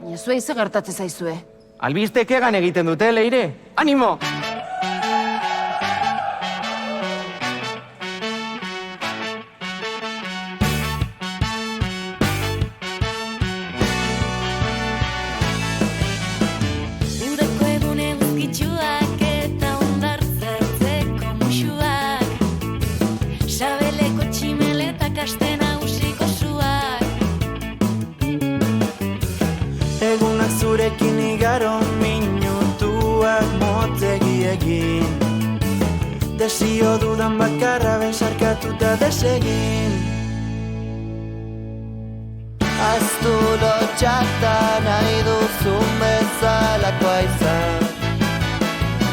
Baina zuei ze gertatzen zaizue. Albistek egan egiten dute, Leire. Animo! Udako egun eguzkitsuak eta hondartzatzeko musuak, sabeleko tximeletak aste nagusiko zuak. Egunak zurekin igaro minutuak motegi egin. Desio dudan bakarra besarkatuta desegin. Aztu lotxata nahi duzun bezalakoa izan.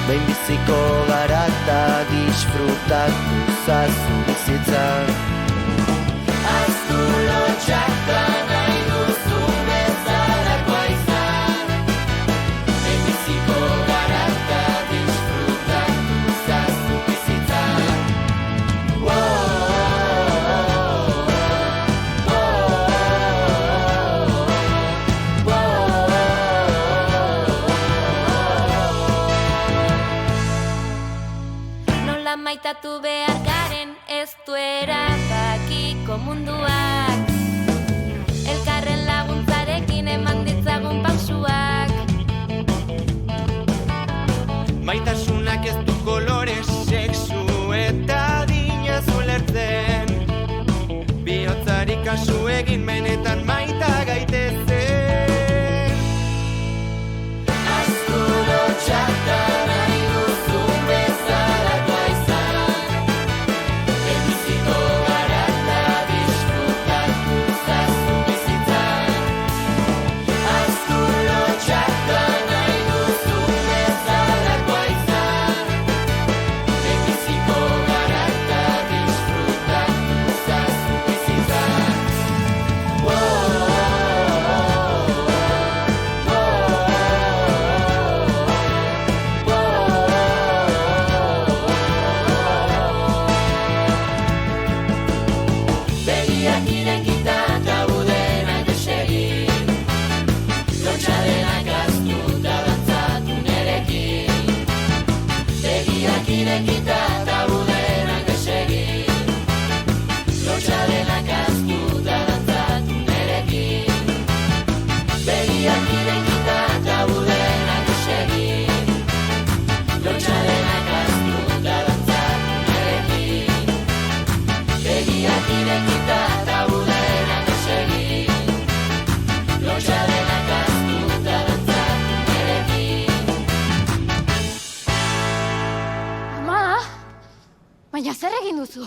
Behin biziko gara eta disfrutatu zazu bizitzan. Aztu lotxata nahi duzun bezalakoa izan. Behin biziko gara eta disfrutatu zazu bizitzan. Nola maitatu behar garen ez du erabakiko munduak. Elkarren laguntzarekin eman ditzagun pausuak. Maitasunak ez du kolore, sexu eta adina zulertzen. Bihotzari kasu egin benetan maita gaitezen. Aztu lotxata nahi duzun bezalakoa izan. Behin biziko gara eta disfrutatu zazu bizitzan. Aztu lotxata nahi duzun bezalakoa izan. Behin biziko gara eta disfrutatu zazu bizitzan. Begiak irekita tabudenak desegin. Lotxadenak aztuta dantzatu nerekin. Begiak irekita tabudenak desegin. Lotxadenak aztuta dantzatu nerekin. Begiak irekita tabudenak desegin. Lotxadenak aztuta dantzatu nerekin. Begiak irekita tabudenak desegin. Lotxadenak aztuta dantzatu nerekin. Ama, baina zer egin duzu?